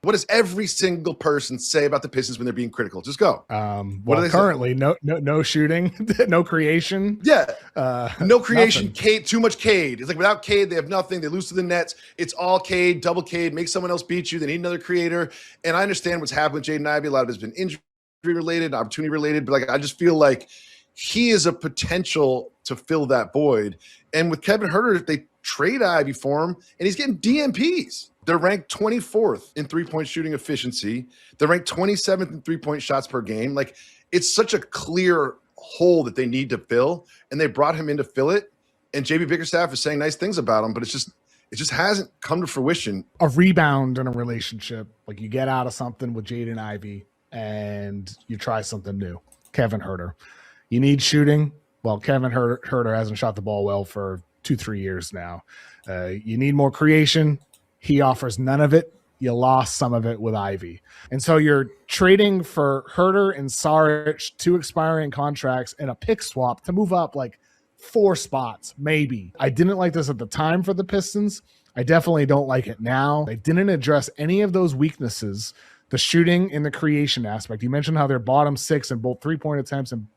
What does every single person say about the Pistons when they're being critical? Just go. What do they currently say? No shooting, no creation. Yeah, no creation. Cade, too much Cade. It's like without Cade, they have nothing. They lose to the Nets. It's all Cade, double Cade. Make someone else beat you. They need another creator. And I understand what's happened with Jaden Ivey. A lot of it has been injury related, opportunity related. But like I just feel like he is a potential to fill that void. And with Kevin Huerter, they trade Ivey for him, and he's getting DMPs. They're ranked 24th in three-point shooting efficiency. They're ranked 27th in three-point shots per game. Like, it's such a clear hole that they need to fill, and they brought him in to fill it. And JB Bickerstaff is saying nice things about him, but it just hasn't come to fruition. A rebound in a relationship, like you get out of something with Jaden Ivey and you try something new. Kevin Huerter. You need shooting. Well, Kevin Huerter hasn't shot the ball well for 2-3 years now. You need more creation. He offers none of it. You lost some of it with Ivey. And so you're trading for Huerter and Saric, 2 expiring contracts, and a pick swap to move up like 4 spots, maybe. I didn't like this at the time for the Pistons. I definitely don't like it now. They didn't address any of those weaknesses, the shooting and the creation aspect. You mentioned how they're bottom 6 in both three-point attempts and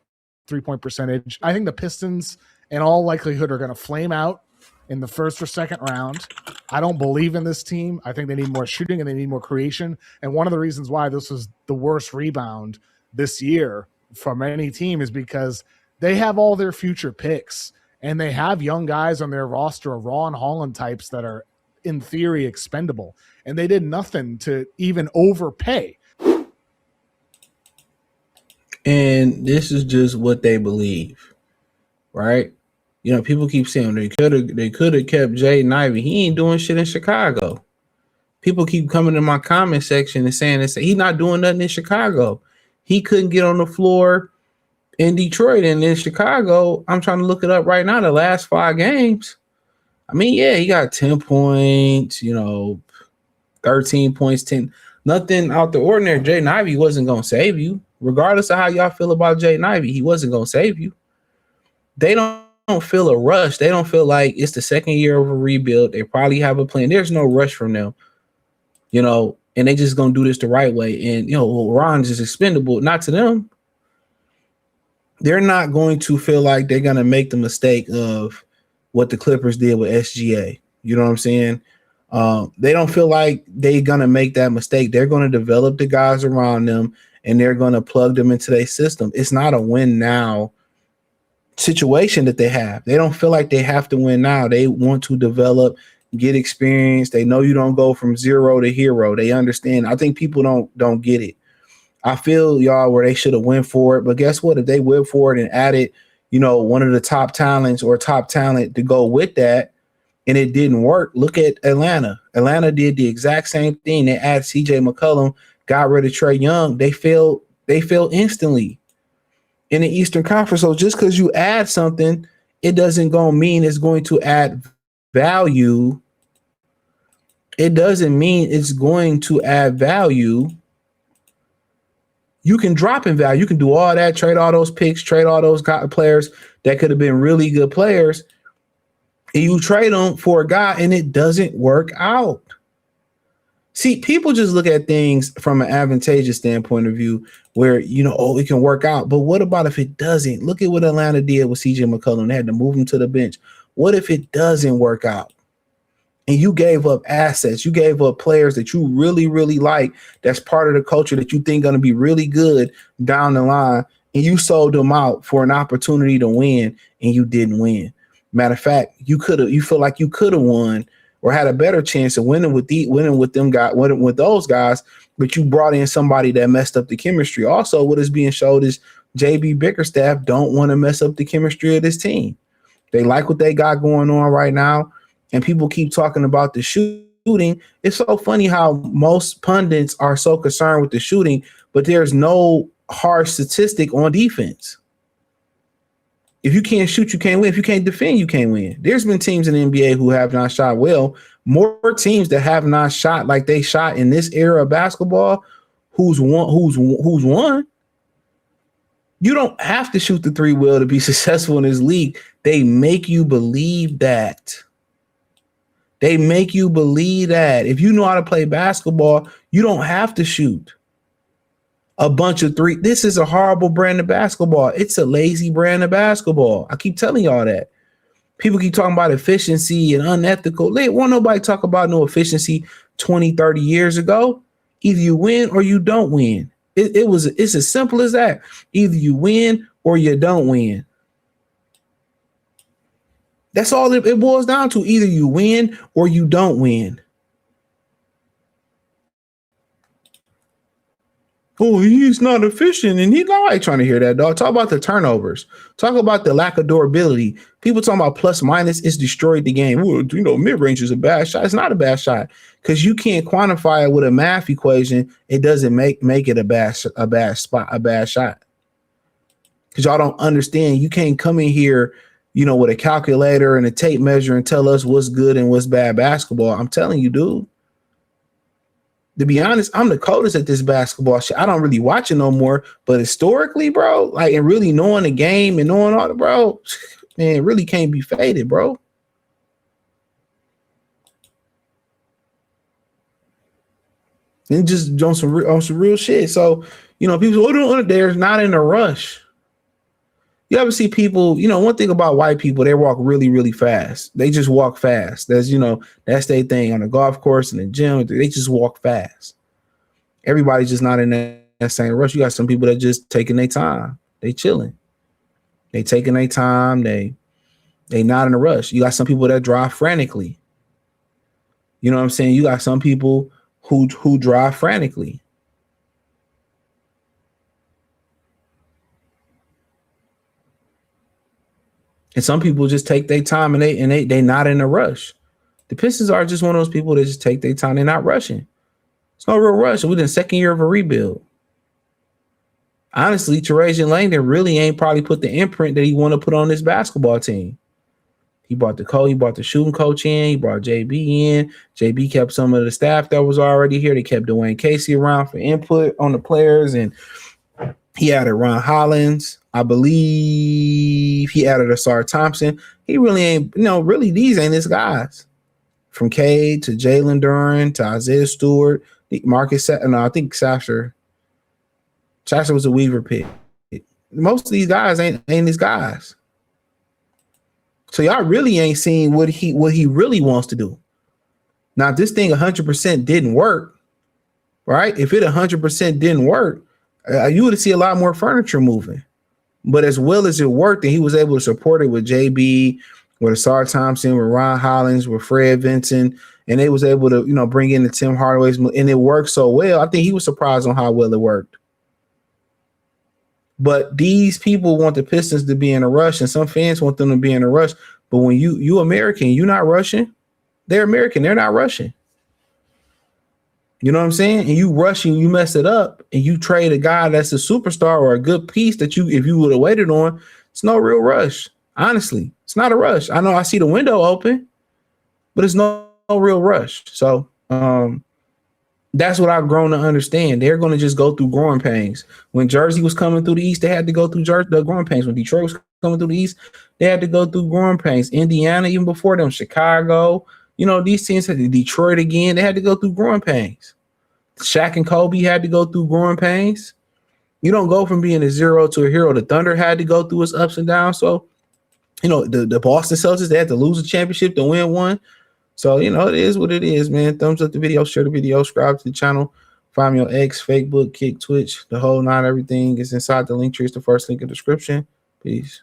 three-point percentage. I think the Pistons, in all likelihood, are going to flame out in the first or second round. I don't believe in this team. I think they need more shooting and they need more creation. And one of the reasons why this was the worst rebound this year from any team is because they have all their future picks and they have young guys on their roster, Ron Holland types that are in theory expendable. And they did nothing to even overpay. And this is just what they believe, right? You know, people keep saying they could have kept Jaden Ivey. He ain't doing shit in Chicago. People keep coming to my comment section and saying he's not doing nothing in Chicago. He couldn't get on the floor in Detroit, and in Chicago, I'm trying to look it up right now. The last 5 games, I mean, yeah, he got 10 points, 13 points, 10. Nothing out the ordinary. Jaden Ivey wasn't gonna save you, regardless of how y'all feel about Jaden Ivey. He wasn't gonna save you. They don't feel a rush. They don't feel like it's the second year of a rebuild. They probably have a plan. There's no rush from them, and they just gonna do this the right way. And Ron's is expendable. Not to them. They're not going to feel like they're gonna make the mistake of what the Clippers did with SGA. You know what I'm saying? They don't feel like they're gonna make that mistake. They're gonna develop the guys around them and they're gonna plug them into their system. It's not a win now situation that they have. They don't feel like they have to win now. They want to develop, get experience. They know you don't go from zero to hero. They understand. I think people don't get it. I feel y'all where they should have went for it, but guess what? If they went for it and added, one of the top talents or top talent to go with that, and it didn't work, look at Atlanta. Atlanta did the exact same thing. They added CJ McCollum, got rid of Trae Young. They failed instantly in the Eastern Conference. So just because you add something, it doesn't mean it's going to add value. It doesn't mean it's going to add value. You can drop in value. You can do all that, trade all those picks, trade all those players that could have been really good players, and you trade them for a guy and it doesn't work out. See, people just look at things from an advantageous standpoint of view where, it can work out. But what about if it doesn't? Look at what Atlanta did with CJ McCollum. They had to move him to the bench. What if it doesn't work out? And you gave up assets. You gave up players that you really, really like. That's part of the culture that you think going to be really good down the line. And you sold them out for an opportunity to win, and you didn't win. Matter of fact, you feel like you could have won or had a better chance of winning with those guys, but you brought in somebody that messed up the chemistry. Also, what is being showed is JB Bickerstaff don't want to mess up the chemistry of this team. They like what they got going on right now, and people keep talking about the shooting. It's so funny how most pundits are so concerned with the shooting, but there's no hard statistic on defense. If you can't shoot, you can't win. If you can't defend, you can't win. There's been teams in the NBA who have not shot well. More teams that have not shot like they shot in this era of basketball. Who's won? You don't have to shoot the 3 well to be successful in this league. They make you believe that. They make you believe that if you know how to play basketball, you don't have to shoot a bunch of three. This is a horrible brand of basketball. It's a lazy brand of basketball. I keep telling y'all that. People keep talking about efficiency and unethical. They won't nobody talk about no efficiency 20, 30 years ago. Either you win or you don't win. It's as simple as that. Either you win or you don't win. That's all it boils down to. Either you win or you don't win. Oh, he's not efficient, and nobody trying to hear that, dog. Talk about the turnovers. Talk about the lack of durability. People talking about plus minus. It's destroyed the game. Well, mid range is a bad shot. It's not a bad shot because you can't quantify it with a math equation. It doesn't make it a bad shot. Because y'all don't understand. You can't come in here, with a calculator and a tape measure and tell us what's good and what's bad basketball. I'm telling you, dude. To be honest, I'm the coldest at this basketball shit. I don't really watch it no more, but historically, bro, and really knowing the game and knowing all the, bro, man, it really can't be faded, bro. And just on some real shit. So, people, they're not in a rush. You ever see people, one thing about white people, they walk really, really fast. They just walk fast. That's their thing on the golf course and the gym. They just walk fast. Everybody's just not in that same rush. You got some people that just taking their time. They chilling. They taking their time. They not in a rush. You got some people that drive frantically. You know what I'm saying? You got some people who drive frantically. And some people just take their time and they not in a rush. The Pistons are just one of those people that just take their time. They're not rushing. It's no real rush. We're in the second year of a rebuild. Honestly, Trajan Langdon really ain't probably put the imprint that he want to put on this basketball team. He brought the coach, he brought the shooting coach in, he brought JB in. JB kept some of the staff that was already here. They kept Dwayne Casey around for input on the players, and he added Ron Hollins. I believe he added Asar Thompson. He really ain't, really these ain't his guys. From Cade to Jalen Duren to Isaiah Stewart, I think Sasser. Sasser was a Weaver pick. Most of these guys ain't his guys. So y'all really ain't seen what he really wants to do. Now, if this thing 100% didn't work, right? If it 100% didn't work, you would see a lot more furniture moving. But as well as it worked, and he was able to support it with JB, with Asar Thompson, with Ron Hollins, with Fred Vinson, and they was able to, bring in the Tim Hardaway's, and it worked so well. I think he was surprised on how well it worked. But these people want the Pistons to be in a rush, and some fans want them to be in a rush. But when you American, you're not rushing. They're American. They're not rushing. You know what I'm saying? And you rush and you mess it up and you trade a guy that's a superstar or a good piece that if you would have waited on, it's no real rush. Honestly, it's not a rush. I know I see the window open, but it's no real rush. So that's what I've grown to understand. They're going to just go through growing pains. When Jersey was coming through the East, they had to go through the growing pains. When Detroit was coming through the East, they had to go through growing pains. Indiana, even before them, Chicago, these teams had to Detroit again. They had to go through growing pains. Shaq and Kobe had to go through growing pains. You don't go from being a zero to a hero. The Thunder had to go through its ups and downs. So, the Boston Celtics, they had to lose a championship to win one. So, it is what it is, man. Thumbs up the video, share the video, subscribe to the channel. Find me on X, Facebook, Kick, Twitch, the whole nine, everything is inside the link tree. It's the first link in the description. Peace.